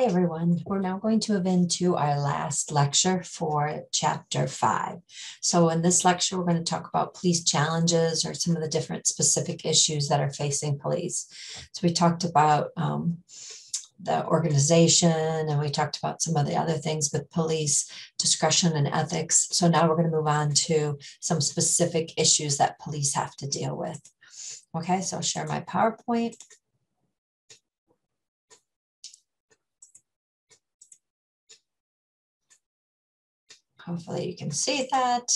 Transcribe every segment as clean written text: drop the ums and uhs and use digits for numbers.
Hi, everyone. We're now going to move into our last lecture for Chapter 5. So in this lecture, we're going to talk about police challenges or some of the different specific issues that are facing police. So we talked about the organization, and we talked about some of the other things with police discretion and ethics. So now we're going to move on to some specific issues that police have to deal with. Okay, so I'll share my PowerPoint. Hopefully you can see that.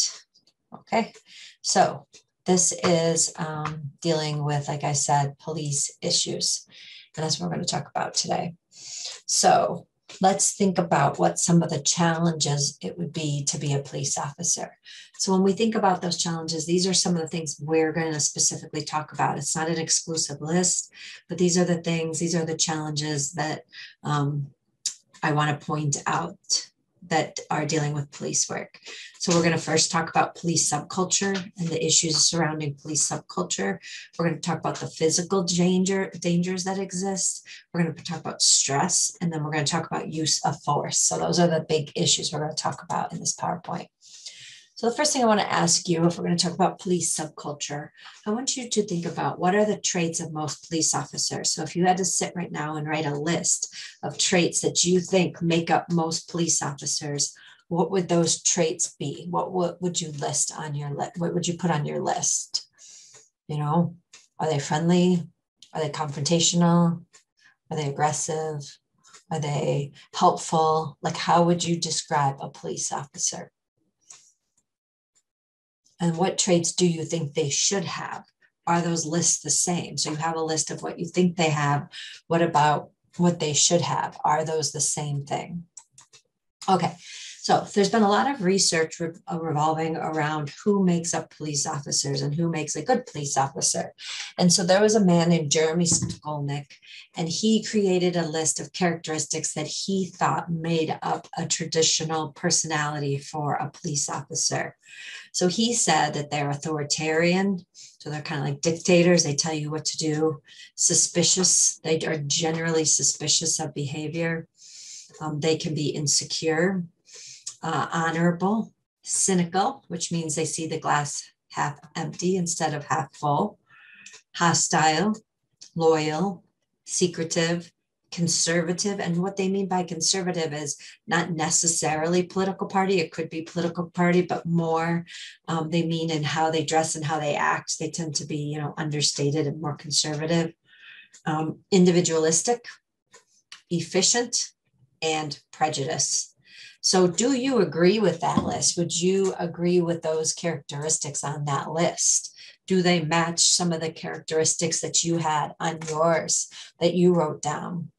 Okay, so this is dealing with, like I said, police issues. And that's what we're going to talk about today. So let's think about what some of the challenges it would be to be a police officer. So when we think about those challenges, these are some of the things we're going to specifically talk about. It's not an exclusive list, but these are the things, these are the challenges that I want to point out that are dealing with police work. So we're going to first talk about police subculture and the issues surrounding police subculture. We're going to talk about the physical dangers that exist. We're going to talk about stress, and then we're going to talk about use of force. So those are the big issues we're going to talk about in this PowerPoint. So the first thing I want to ask you, if we're going to talk about police subculture, I want you to think about what are the traits of most police officers. So if you had to sit right now and write a list of traits that you think make up most police officers, what would those traits be? What would you list on your list? What would you put on your list? You know, are they friendly? Are they confrontational? Are they aggressive? Are they helpful? Like, how would you describe a police officer? And what traits do you think they should have? Are those lists the same? So you have a list of what you think they have. What about what they should have? Are those the same thing? Okay, so there's been a lot of research revolving around who makes up police officers and who makes a good police officer. And so there was a man named Jeremy Skolnick, and he created a list of characteristics that he thought made up a traditional personality for a police officer. So he said that they're authoritarian. So they're kind of like dictators. They tell you what to do. Suspicious. They are generally suspicious of behavior. They can be insecure, honorable, cynical, which means they see the glass half empty instead of half full, hostile, loyal, secretive, conservative. And what they mean by conservative is not necessarily political party. It could be political party, but more they mean in how they dress and how they act. They tend to be, understated and more conservative, individualistic, efficient, and prejudice. So do you agree with that list? Would you agree with those characteristics on that list? Do they match some of the characteristics that you had on yours that you wrote down?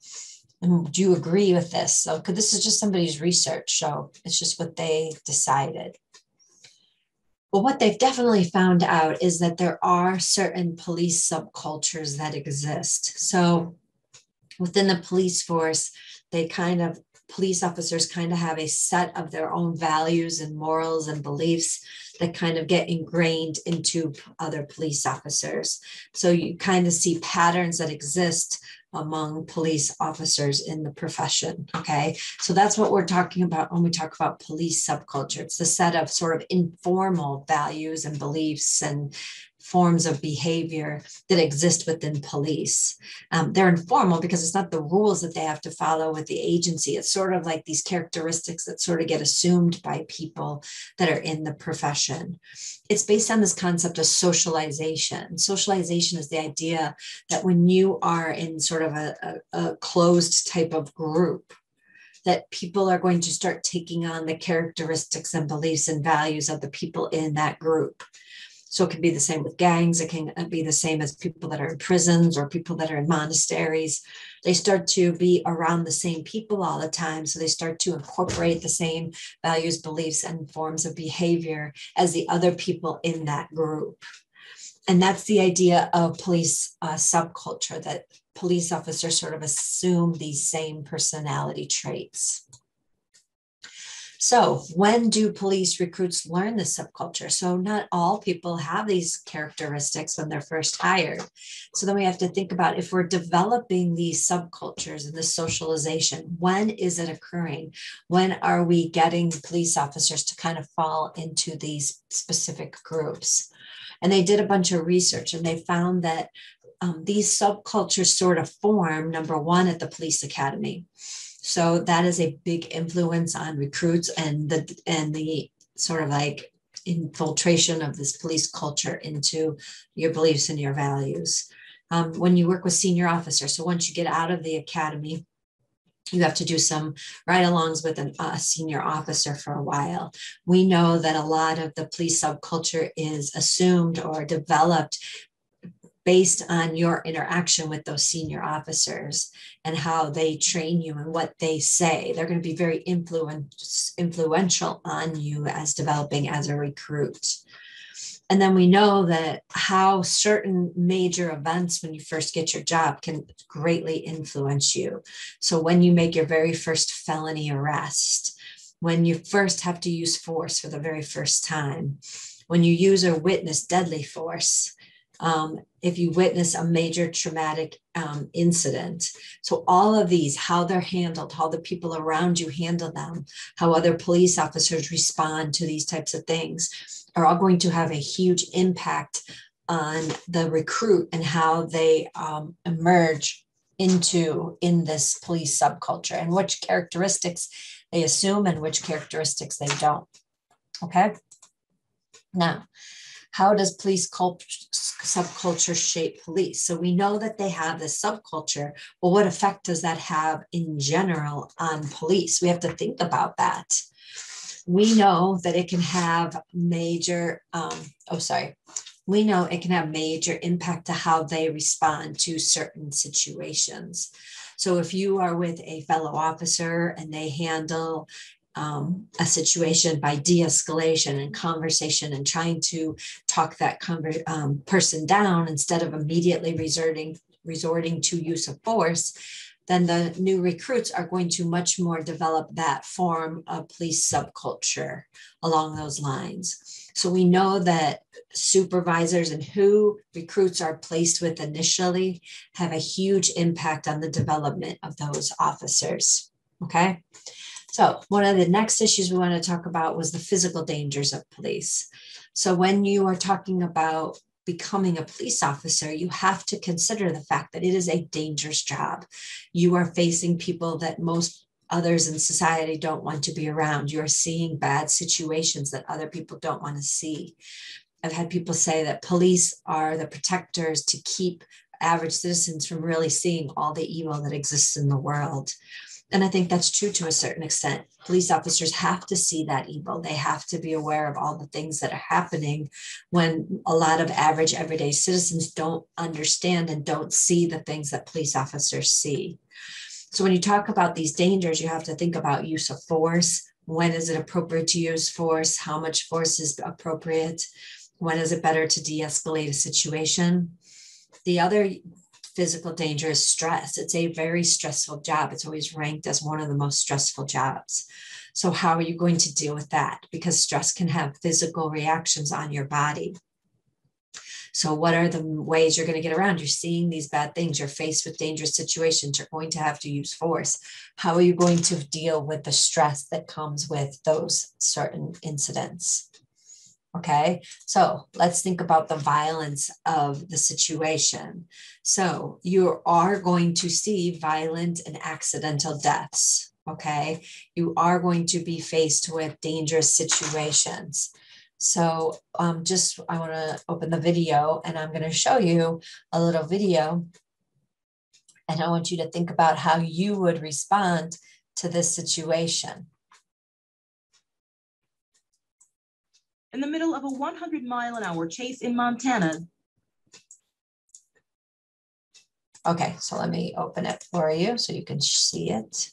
And do you agree with this? So, because this is just somebody's research, so it's just what they decided. But what they've definitely found out is that there are certain police subcultures that exist. So within the police force, police officers kind of have a set of their own values and morals and beliefs that kind of get ingrained into other police officers. So you kind of see patterns that exist among police officers in the profession. Okay, so that's what we're talking about when we talk about police subculture. It's the set of sort of informal values and beliefs and forms of behavior that exist within police. They're informal because it's not the rules that they have to follow with the agency. It's sort of like these characteristics that sort of get assumed by people that are in the profession. It's based on this concept of socialization. Socialization is the idea that when you are in sort of a closed type of group, that people are going to start taking on the characteristics and beliefs and values of the people in that group. So it can be the same with gangs. It can be the same as people that are in prisons or people that are in monasteries. They start to be around the same people all the time. So they start to incorporate the same values, beliefs, and forms of behavior as the other people in that group. And that's the idea of police subculture, that police officers sort of assume these same personality traits. So when do police recruits learn this subculture? So not all people have these characteristics when they're first hired. So then we have to think about, if we're developing these subcultures and this socialization, when is it occurring? When are we getting police officers to kind of fall into these specific groups? And they did a bunch of research, and they found that these subcultures sort of form, number one, at the police academy. So that is a big influence on recruits and the sort of like infiltration of this police culture into your beliefs and your values. When you work with senior officers, so once you get out of the academy, you have to do some ride-alongs with a senior officer for a while. We know that a lot of the police subculture is assumed or developed based on your interaction with those senior officers and how they train you and what they say. They're going to be very influential on you as developing as a recruit. And then we know that how certain major events when you first get your job can greatly influence you. So when you make your very first felony arrest, when you first have to use force for the very first time, when you use or witness deadly force, if you witness a major traumatic incident. So all of these, how they're handled, how the people around you handle them, how other police officers respond to these types of things are all going to have a huge impact on the recruit and how they emerge in this police subculture, and which characteristics they assume and which characteristics they don't. Okay. Now, how does police subculture shape police? So we know that they have this subculture, but what effect does that have in general on police? We have to think about that. We know that it can have major, we know it can have major impact to how they respond to certain situations. So if you are with a fellow officer and they handle a situation by de-escalation and conversation and trying to talk that person down instead of immediately resorting to use of force, then the new recruits are going to much more develop that form of police subculture along those lines. So we know that supervisors and who recruits are placed with initially have a huge impact on the development of those officers. Okay. So one of the next issues we want to talk about was the physical dangers of police. So when you are talking about becoming a police officer, you have to consider the fact that it is a dangerous job. You are facing people that most others in society don't want to be around. You're seeing bad situations that other people don't want to see. I've had people say that police are the protectors to keep average citizens from really seeing all the evil that exists in the world. And I think that's true to a certain extent. Police officers have to see that evil. They have to be aware of all the things that are happening when a lot of average everyday citizens don't understand and don't see the things that police officers see. So when you talk about these dangers, you have to think about use of force. When is it appropriate to use force? How much force is appropriate? When is it better to de-escalate a situation? The other physical danger is stress. It's a very stressful job. It's always ranked as one of the most stressful jobs. So how are you going to deal with that? Because stress can have physical reactions on your body. So what are the ways you're going to get around? You're seeing these bad things. You're faced with dangerous situations. You're going to have to use force. How are you going to deal with the stress that comes with those certain incidents? Okay, so let's think about the violence of the situation. So you are going to see violent and accidental deaths. Okay, you are going to be faced with dangerous situations. So I want to open the video and I'm going to show you a little video. And I want you to think about how you would respond to this situation. In the middle of a 100-mile-an-hour chase in Montana. Okay, so let me open it for you so you can see it.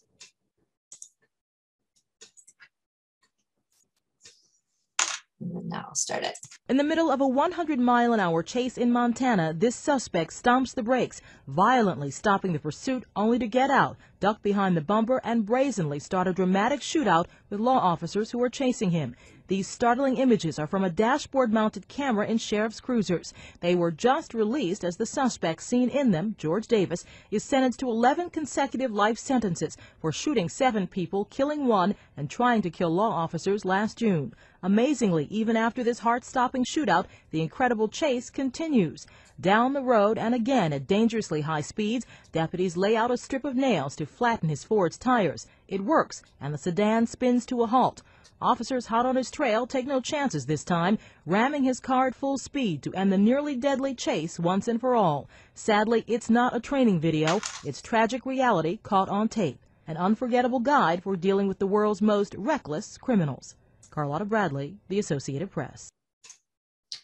And then now I'll start it. In the middle of a 100-mile-an-hour chase in Montana, this suspect stomps the brakes, violently stopping the pursuit only to get out, duck behind the bumper, and brazenly start a dramatic shootout with law officers who are chasing him. These startling images are from a dashboard-mounted camera in sheriff's cruisers. They were just released as the suspect seen in them, George Davis, is sentenced to 11 consecutive life sentences for shooting 7 people, killing 1, and trying to kill law officers last June. Amazingly, even after this heart-stopping shootout, the incredible chase continues. Down the road and again at dangerously high speeds, deputies lay out a strip of nails to flatten his Ford's tires. It works, and the sedan spins to a halt. Officers hot on his trail take no chances this time, ramming his car at full speed to end the nearly deadly chase once and for all. Sadly, it's not a training video. It's tragic reality caught on tape. An unforgettable guide for dealing with the world's most reckless criminals. Carlotta Bradley, The Associated Press.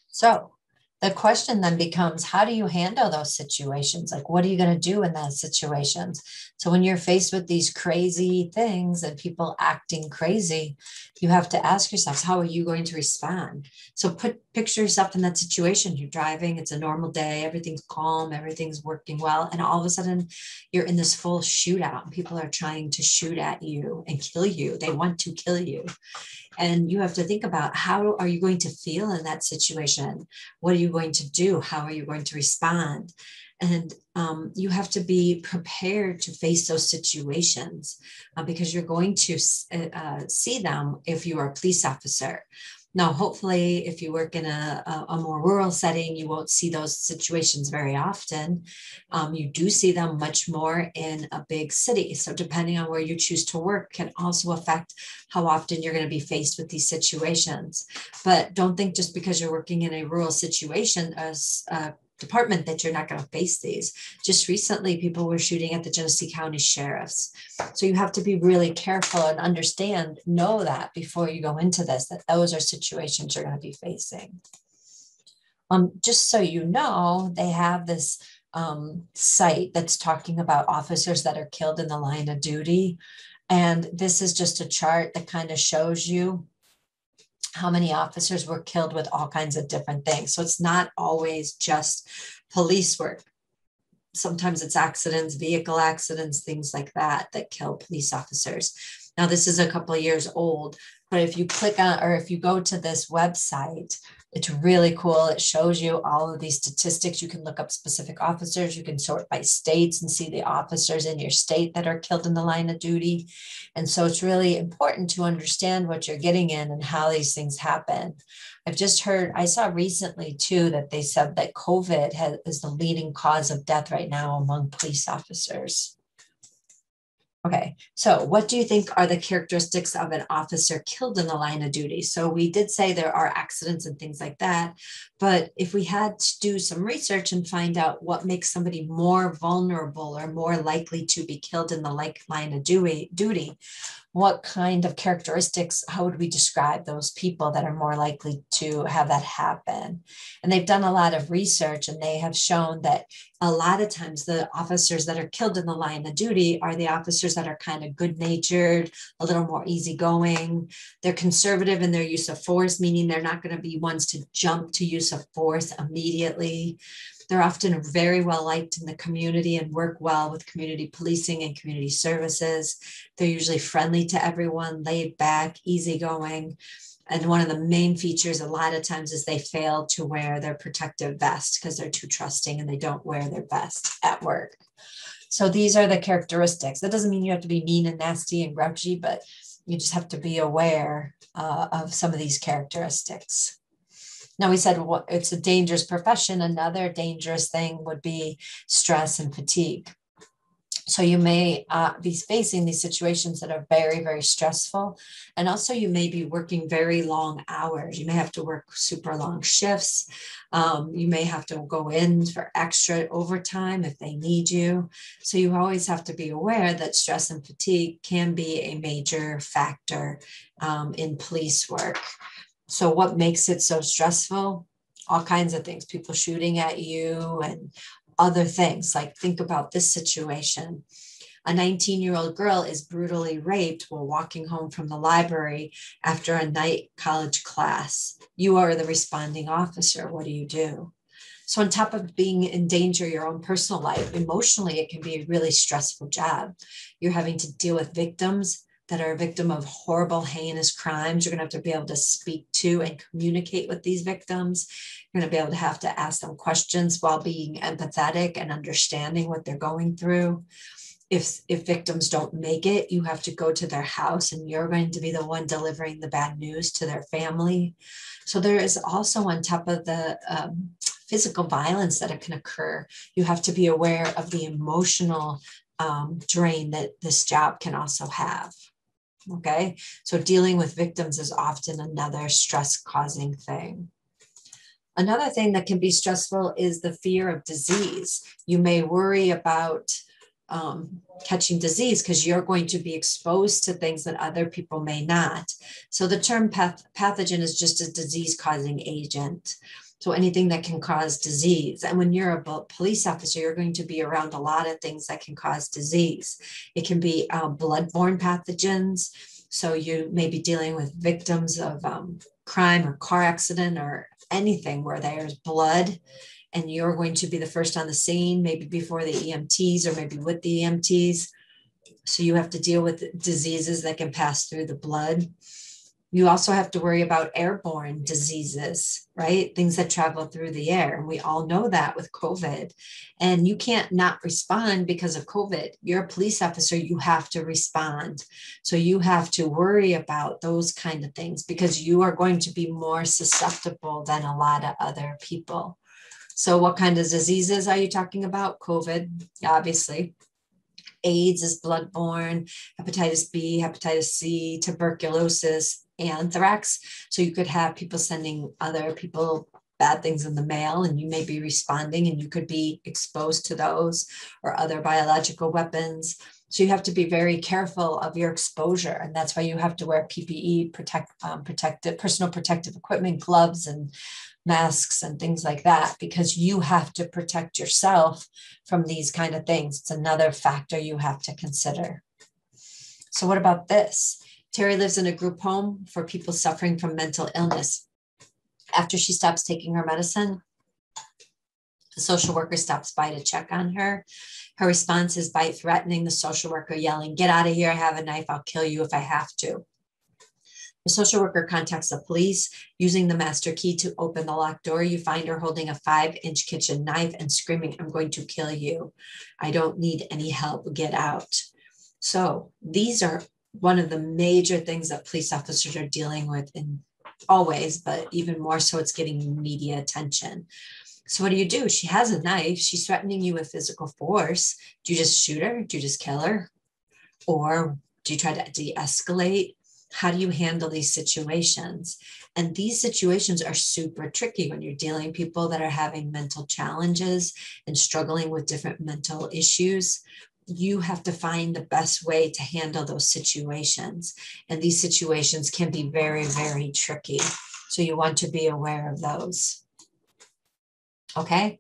So the question then becomes, how do you handle those situations? Like, what are you going to do in those situations? So when you're faced with these crazy things and people acting crazy, you have to ask yourself, how are you going to respond? So picture yourself in that situation. You're driving, it's a normal day, everything's calm, everything's working well. And all of a sudden you're in this full shootout. People are trying to shoot at you and kill you. They want to kill you. And you have to think about, how are you going to feel in that situation? What are you going to do? How are you going to respond? And you have to be prepared to face those situations because you're going to see them if you are a police officer. Now, hopefully, if you work in a more rural setting, you won't see those situations very often. You do see them much more in a big city. So depending on where you choose to work can also affect how often you're going to be faced with these situations. But don't think just because you're working in a rural situation as a department that you're not going to face these. Just recently, people were shooting at the Genesee County sheriffs. So you have to be really careful and know that before you go into this, that those are situations you're going to be facing. Just so you know, they have this site that's talking about officers that are killed in the line of duty. And this is just a chart that kind of shows you how many officers were killed with all kinds of different things. So it's not always just police work. Sometimes it's accidents, vehicle accidents, things like that kill police officers. Now, this is a couple of years old, but if you click on, or if you go to this website, it's really cool. It shows you all of these statistics. You can look up specific officers. You can sort by states and see the officers in your state that are killed in the line of duty. And so it's really important to understand what you're getting in and how these things happen. I've just heard, I saw recently too, that they said that COVID is the leading cause of death right now among police officers. Okay, so what do you think are the characteristics of an officer killed in the line of duty? So we did say there are accidents and things like that, but if we had to do some research and find out what makes somebody more vulnerable or more likely to be killed in the line of duty, what kind of characteristics, how would we describe those people that are more likely to have that happen? And they've done a lot of research, and they have shown that a lot of times the officers that are killed in the line of duty are the officers that are kind of good-natured, a little more easygoing. They're conservative in their use of force, meaning they're not going to be ones to jump to use of force immediately. They're often very well liked in the community and work well with community policing and community services. They're usually friendly to everyone, laid back, easygoing. And one of the main features a lot of times is they fail to wear their protective vest because they're too trusting and they don't wear their vest at work. So these are the characteristics. That doesn't mean you have to be mean and nasty and grouchy, but you just have to be aware of some of these characteristics. Now, we said it's a dangerous profession. Another dangerous thing would be stress and fatigue. So you may be facing these situations that are very, very stressful. And also you may be working very long hours. You may have to work super long shifts. You may have to go in for extra overtime if they need you. So you always have to be aware that stress and fatigue can be a major factor in police work. So what makes it so stressful? All kinds of things, people shooting at you and other things. Like, think about this situation. A 19-year-old girl is brutally raped while walking home from the library after a night college class. You are the responding officer. What do you do? So on top of being in danger your own personal life, emotionally, it can be a really stressful job. You're having to deal with victims that are a victim of horrible, heinous crimes. You're going to have to be able to speak to and communicate with these victims. You're going to be able to have to ask them questions while being empathetic and understanding what they're going through. If victims don't make it, you have to go to their house and you're going to be the one delivering the bad news to their family. So there is also, on top of the physical violence that can occur, you have to be aware of the emotional drain that this job can also have. Okay, so dealing with victims is often another stress-causing thing. Another thing that can be stressful is the fear of disease. You may worry about catching disease because you're going to be exposed to things that other people may not. So the term pathogen is just a disease-causing agent. So anything that can cause disease. And when you're a police officer, you're going to be around a lot of things that can cause disease. It can be bloodborne pathogens. So you may be dealing with victims of crime or car accident or anything where there's blood, and you're going to be the first on the scene, maybe before the EMTs or maybe with the EMTs. So you have to deal with diseases that can pass through the blood. You also have to worry about airborne diseases, right? Things that travel through the air. And we all know that with COVID. And you can't not respond because of COVID. You're a police officer, you have to respond. So you have to worry about those kind of things because you are going to be more susceptible than a lot of other people. So what kind of diseases are you talking about? COVID, obviously. AIDS is bloodborne, hepatitis B, hepatitis C, tuberculosis, anthrax. So you could have people sending other people bad things in the mail, and you may be responding and you could be exposed to those or other biological weapons. So you have to be very careful of your exposure. And that's why you have to wear PPE, protective, personal protective equipment, gloves and masks and things like that, because you have to protect yourself from these kind of things. It's another factor you have to consider. So what about this? Terry lives in a group home for people suffering from mental illness. After she stops taking her medicine, the social worker stops by to check on her. Her response is by threatening the social worker, yelling, "Get out of here, I have a knife, I'll kill you if I have to." The social worker contacts the police. Using the master key to open the locked door, you find her holding a 5-inch kitchen knife and screaming, "I'm going to kill you. I don't need any help. Get out." So these are one of the major things that police officers are dealing with in always, but even more so, it's getting media attention. So what do? She has a knife. She's threatening you with physical force. Do you just shoot her? Do you just kill her? Or do you try to de-escalate? How do you handle these situations? And these situations are super tricky when you're dealing with people that are having mental challenges and struggling with different mental issues. You have to find the best way to handle those situations. And these situations can be very, very tricky. So you want to be aware of those. Okay.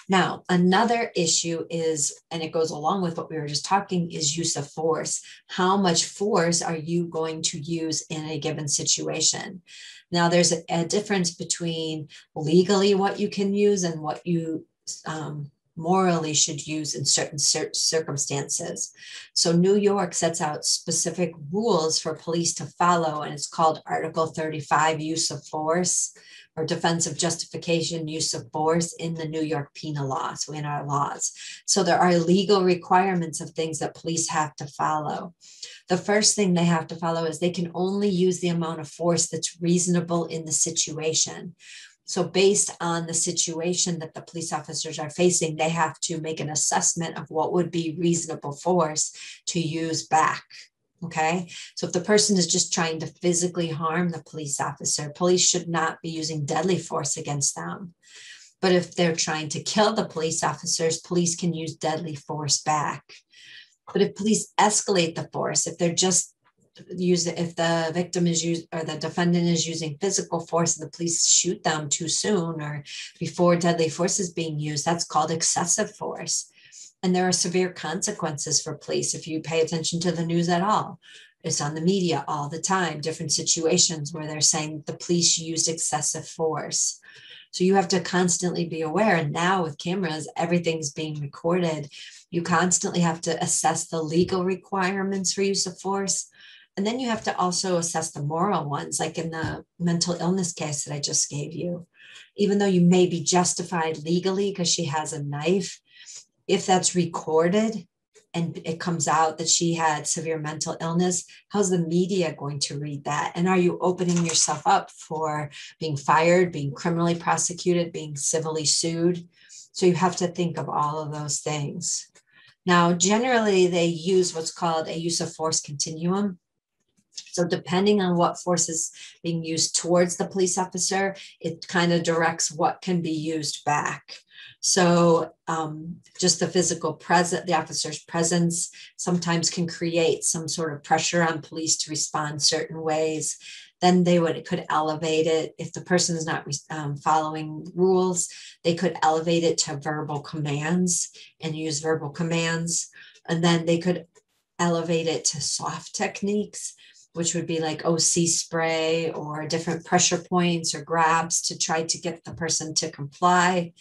Now, another issue is, and it goes along with what we were just talking, is use of force. How much force are you going to use in a given situation? Now, there's a difference between legally what you can use and what you morally should use in certain circumstances. So New York sets out specific rules for police to follow, and it's called Article 35, use of force, or defensive justification, use of force in the New York penal law, so in our laws. So there are legal requirements of things that police have to follow. The first thing they have to follow is they can only use the amount of force that's reasonable in the situation. So based on the situation that the police officers are facing, they have to make an assessment of what would be reasonable force to use back. Okay, so if the person is just trying to physically harm the police officer, police should not be using deadly force against them. But if they're trying to kill the police officers, police can use deadly force back. But if police escalate the force, if they're just if the victim is used or the defendant is using physical force and the police shoot them too soon or before deadly force is being used, that's called excessive force. And there are severe consequences for police if you pay attention to the news at all. It's on the media all the time, different situations where they're saying the police used excessive force. So you have to constantly be aware. And now with cameras, everything's being recorded. You constantly have to assess the legal requirements for use of force. And then you have to also assess the moral ones, like in the mental illness case that I just gave you. Even though you may be justified legally because she has a knife, if that's recorded and it comes out that she had severe mental illness, how's the media going to read that? And are you opening yourself up for being fired, being criminally prosecuted, being civilly sued? So you have to think of all of those things. Now, generally, they use what's called a use of force continuum. So depending on what force is being used towards the police officer, it kind of directs what can be used back. So just the physical presence, the officer's presence sometimes can create some sort of pressure on police to respond certain ways. Then they could elevate it. If the person is not following rules, they could elevate it to verbal commands and use verbal commands. And then they could elevate it to soft techniques, which would be like OC spray or different pressure points or grabs to try to get the person to comply.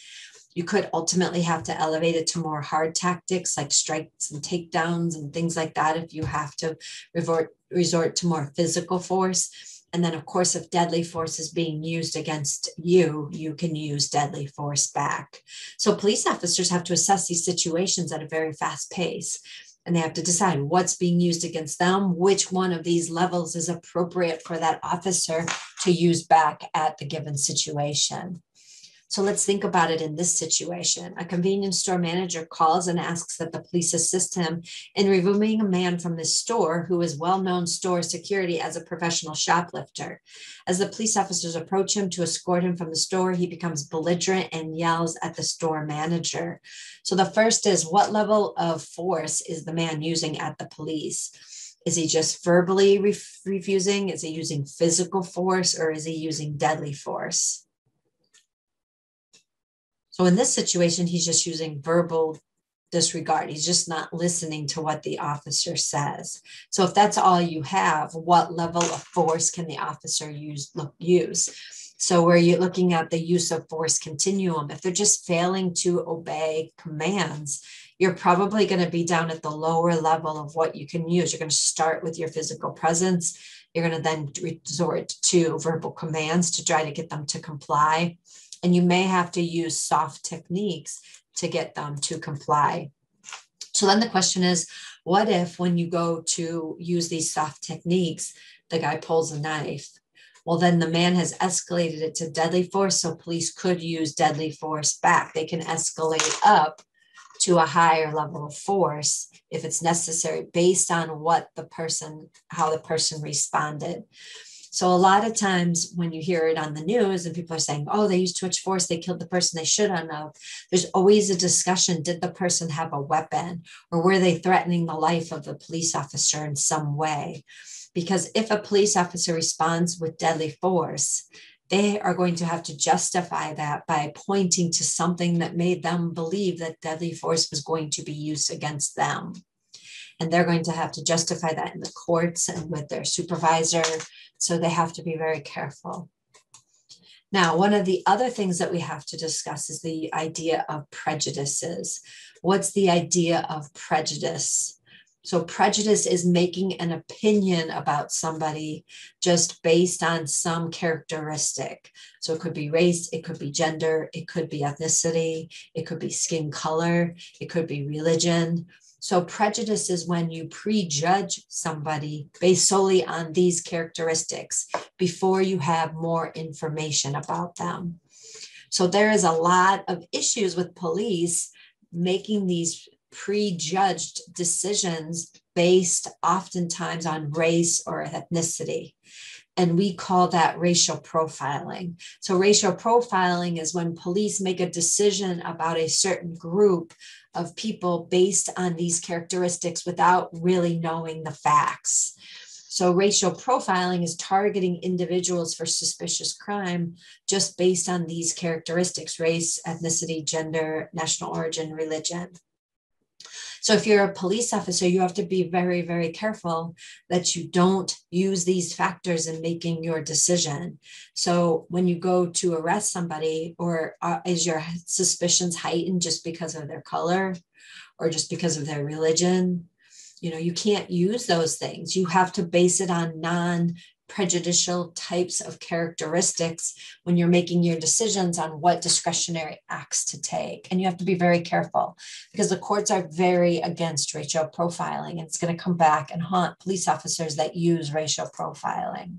You could ultimately have to elevate it to more hard tactics like strikes and takedowns and things like that if you have to resort to more physical force. And then, of course, if deadly force is being used against you, you can use deadly force back. So police officers have to assess these situations at a very fast pace. And they have to decide what's being used against them, which one of these levels is appropriate for that officer to use back at the given situation. So let's think about it in this situation. A convenience store manager calls and asks that the police assist him in removing a man from this store who is well-known store security as a professional shoplifter. As the police officers approach him to escort him from the store, he becomes belligerent and yells at the store manager. So the first is, what level of force is the man using at the police? Is he just verbally refusing? Is he using physical force, or is he using deadly force? So in this situation, he's just using verbal disregard. He's just not listening to what the officer says. So if that's all you have, what level of force can the officer use? So where you're looking at the use of force continuum, if they're just failing to obey commands, you're probably going to be down at the lower level of what you can use. You're going to start with your physical presence. You're going to then resort to verbal commands to try to get them to comply. And you may have to use soft techniques to get them to comply. So then the question is, what if when you go to use these soft techniques, the guy pulls a knife? Well, then the man has escalated it to deadly force, so police could use deadly force back. They can escalate up to a higher level of force if it's necessary based on how the person responded. So a lot of times when you hear it on the news and people are saying, oh, they used too much force, they killed the person they shouldn't have, there's always a discussion. Did the person have a weapon, or were they threatening the life of the police officer in some way? Because if a police officer responds with deadly force, they are going to have to justify that by pointing to something that made them believe that deadly force was going to be used against them. And they're going to have to justify that in the courts and with their supervisor. So they have to be very careful. Now, one of the other things that we have to discuss is the idea of prejudices. What's the idea of prejudice? So prejudice is making an opinion about somebody just based on some characteristic. So it could be race, it could be gender, it could be ethnicity, it could be skin color, it could be religion. So prejudice is when you prejudge somebody based solely on these characteristics before you have more information about them. So there is a lot of issues with police making these prejudged decisions based oftentimes on race or ethnicity. And we call that racial profiling. So racial profiling is when police make a decision about a certain group of people based on these characteristics without really knowing the facts. So racial profiling is targeting individuals for suspicious crime just based on these characteristics: race, ethnicity, gender, national origin, religion. So if you're a police officer, you have to be very, very careful that you don't use these factors in making your decision. So when you go to arrest somebody, or is your suspicions heightened just because of their color or just because of their religion? You can't use those things. You have to base it on non-prejudicial types of characteristics when you're making your decisions on what discretionary acts to take. And you have to be very careful, because the courts are very against racial profiling. And it's going to come back and haunt police officers that use racial profiling.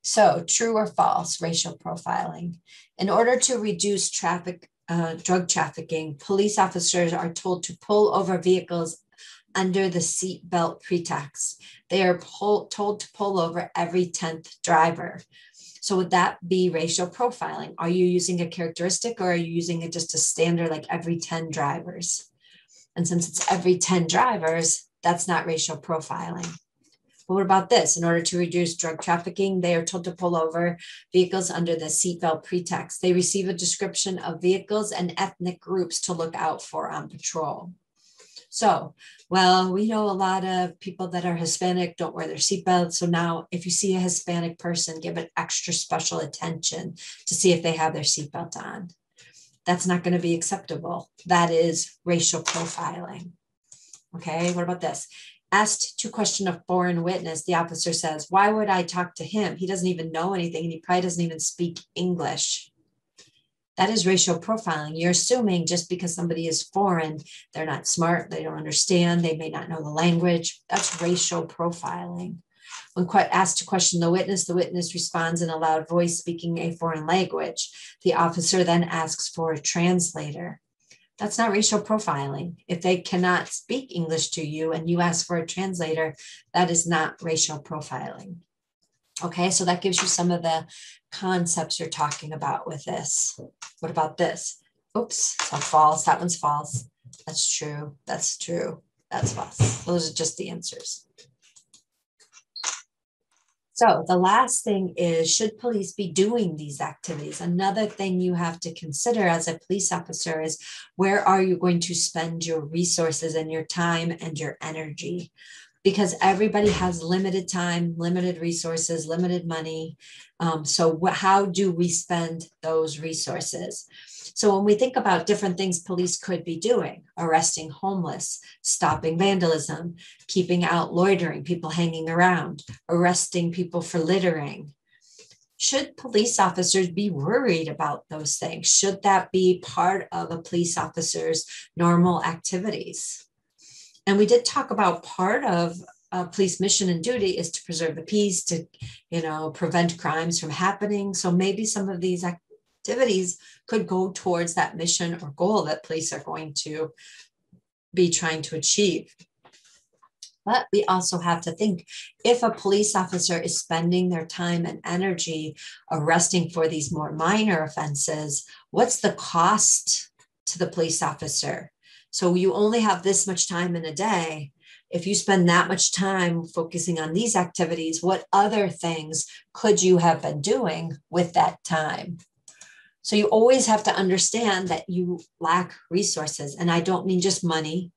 So, true or false, racial profiling. In order to reduce drug trafficking, police officers are told to pull over vehicles under the seatbelt pretext. They are told to pull over every 10th driver. So would that be racial profiling? Are you using a characteristic, or are you using it just a standard, like every 10 drivers? And since it's every 10 drivers, that's not racial profiling. But what about this? In order to reduce drug trafficking, they are told to pull over vehicles under the seatbelt pretext. They receive a description of vehicles and ethnic groups to look out for on patrol. So, well, we know a lot of people that are Hispanic don't wear their seatbelts. So now if you see a Hispanic person, give it extra special attention to see if they have their seatbelt on. That's not going to be acceptable. That is racial profiling. Okay, what about this? Asked to question a foreign witness, the officer says, "Why would I talk to him? He doesn't even know anything, and he probably doesn't even speak English." That is racial profiling. You're assuming just because somebody is foreign, they're not smart, they don't understand, they may not know the language. That's racial profiling. When asked to question the witness responds in a loud voice speaking a foreign language. The officer then asks for a translator. That's not racial profiling. If they cannot speak English to you and you ask for a translator, that is not racial profiling. Okay, so that gives you some of the concepts you're talking about with this. What about this? Oops, so false. That one's false. That's true. That's true. That's false. Those are just the answers. So the last thing is, should police be doing these activities? Another thing you have to consider as a police officer is, where are you going to spend your resources and your time and your energy? Because everybody has limited time, limited resources, limited money. So how do we spend those resources? So when we think about different things police could be doing, arresting homeless, stopping vandalism, keeping out loitering, people hanging around, arresting people for littering. Should police officers be worried about those things? Should that be part of a police officer's normal activities? And we did talk about part of police mission and duty is to preserve the peace, to, prevent crimes from happening. So maybe some of these activities could go towards that mission or goal that police are going to be trying to achieve. But we also have to think, if a police officer is spending their time and energy arresting for these more minor offenses, what's the cost to the police officer? So you only have this much time in a day. If you spend that much time focusing on these activities, what other things could you have been doing with that time? So you always have to understand that you lack resources. And I don't mean just money.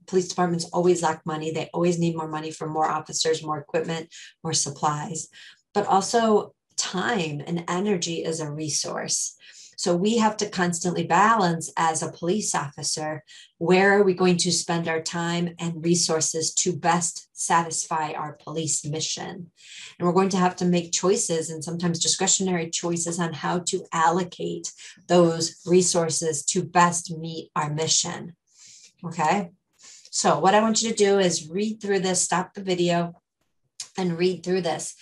Police departments always lack money. They always need more money for more officers, more equipment, more supplies, but also time and energy is a resource. So we have to constantly balance as a police officer, where are we going to spend our time and resources to best satisfy our police mission? And we're going to have to make choices, and sometimes discretionary choices, on how to allocate those resources to best meet our mission. Okay. So what I want you to do is read through this, stop the video and read through this.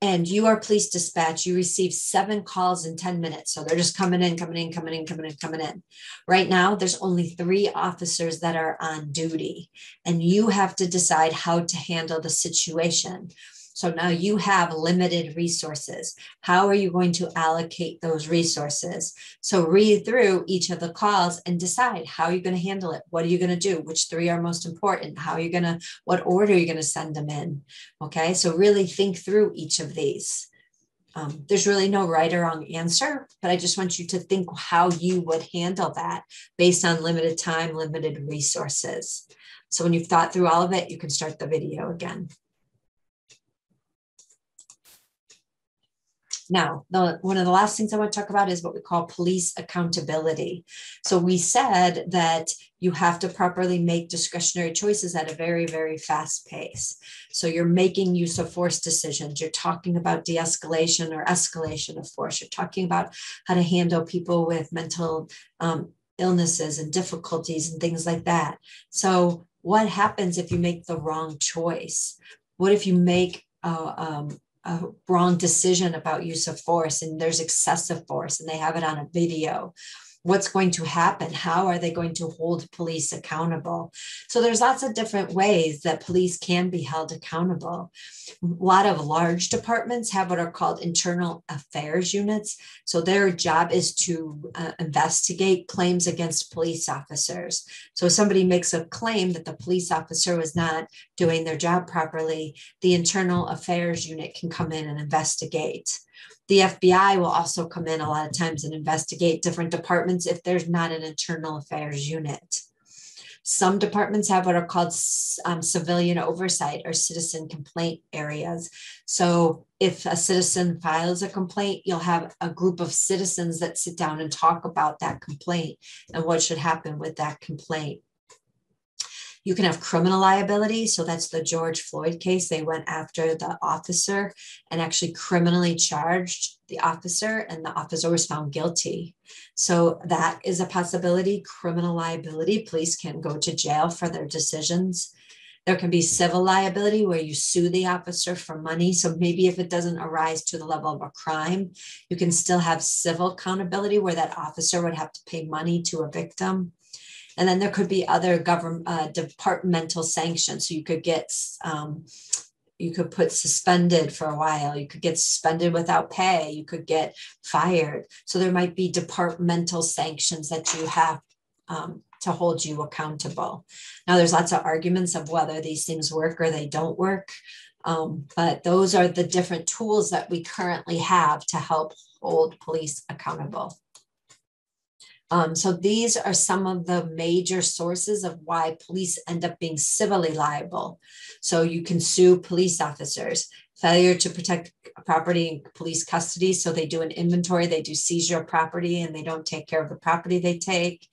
And you are police dispatch, you receive 7 calls in 10 minutes. So they're just coming in. Right now, there's only 3 officers that are on duty, and you have to decide how to handle the situation. So now you have limited resources. How are you going to allocate those resources? So read through each of the calls and decide, how are you going to handle it? What are you going to do? Which 3 are most important? What order are you going to send them in? Okay, so really think through each of these. There's really no right or wrong answer, but I just want you to think how you would handle that based on limited time, limited resources. So when you've thought through all of it, you can start the video again. Now, one of the last things I want to talk about is what we call police accountability. So we said that you have to properly make discretionary choices at a very, very fast pace. So you're making use of force decisions. You're talking about de-escalation or escalation of force. You're talking about how to handle people with mental illnesses and difficulties and things like that. So what happens if you make the wrong choice? What if you make a wrong decision about use of force and there's excessive force and they have it on a video? What's going to happen? How are they going to hold police accountable? So there's lots of different ways that police can be held accountable. A lot of large departments have what are called internal affairs units. So their job is to investigate claims against police officers. So if somebody makes a claim that the police officer was not doing their job properly, the internal affairs unit can come in and investigate. The FBI will also come in a lot of times and investigate different departments if there's not an internal affairs unit. Some departments have what are called civilian oversight or citizen complaint areas. So if a citizen files a complaint, you'll have a group of citizens that sit down and talk about that complaint and what should happen with that complaint. You can have criminal liability. So that's the George Floyd case. They went after the officer and actually criminally charged the officer, and the officer was found guilty. So that is a possibility. Criminal liability, police can go to jail for their decisions. There can be civil liability where you sue the officer for money. So maybe if it doesn't arise to the level of a crime, you can still have civil accountability where that officer would have to pay money to a victim. And then there could be other departmental sanctions. So you could get, you could put suspended for a while. You could get suspended without pay. You could get fired. So there might be departmental sanctions that you have to hold you accountable. Now, there's lots of arguments of whether these things work or they don't work. But those are the different tools that we currently have to help hold police accountable. So these are some of the major sources of why police end up being civilly liable. So you can sue police officers, failure to protect property in police custody. So they do an inventory, they do seizure of property, and they don't take care of the property they take.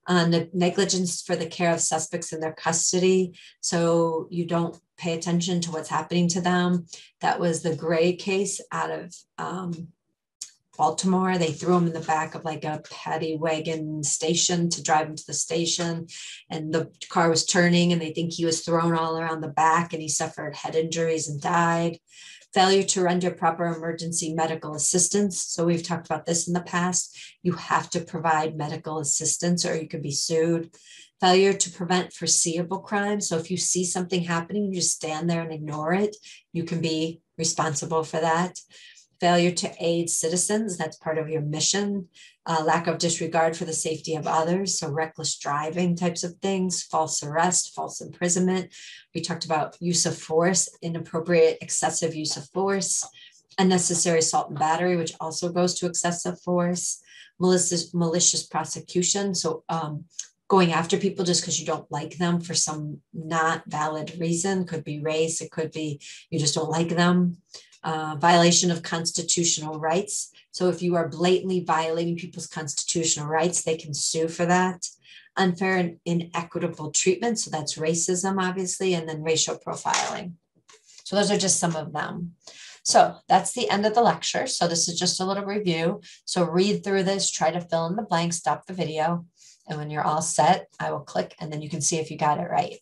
Negligence for the care of suspects in their custody. So you don't pay attention to what's happening to them. That was the Gray case out of Baltimore. They threw him in the back of like a paddy wagon station to drive him to the station, and the car was turning and they think he was thrown all around the back and he suffered head injuries and died. Failure to render proper emergency medical assistance. So we've talked about this in the past. You have to provide medical assistance or you could be sued. Failure to prevent foreseeable crimes. So if you see something happening, you just stand there and ignore it, you can be responsible for that. Failure to aid citizens, that's part of your mission. Lack of disregard for the safety of others, so reckless driving types of things, false arrest, false imprisonment. We talked about use of force, inappropriate, excessive use of force, unnecessary assault and battery, which also goes to excessive force, malicious prosecution, so going after people just because you don't like them for some not valid reason. Could be race, it could be you just don't like them. Violation of constitutional rights. So if you are blatantly violating people's constitutional rights, they can sue for that. Unfair and inequitable treatment. So that's racism, obviously, and then racial profiling. So those are just some of them. So that's the end of the lecture. So this is just a little review. So read through this, try to fill in the blanks, stop the video. And when you're all set, I will click and then you can see if you got it right.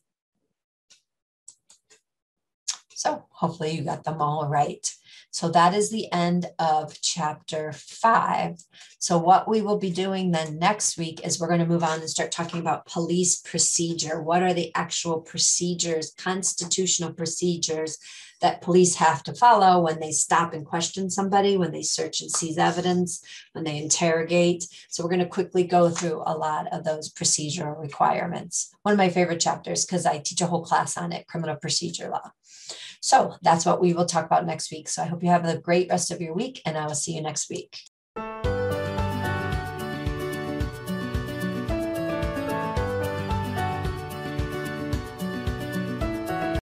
So hopefully you got them all right. So that is the end of chapter 5. So what we will be doing then next week is we're going to move on and start talking about police procedure. What are the actual procedures, constitutional procedures that police have to follow when they stop and question somebody, when they search and seize evidence, when they interrogate. So we're going to quickly go through a lot of those procedural requirements. One of my favorite chapters because I teach a whole class on it, criminal procedure law. So that's what we will talk about next week. So I hope you have a great rest of your week, and I will see you next week.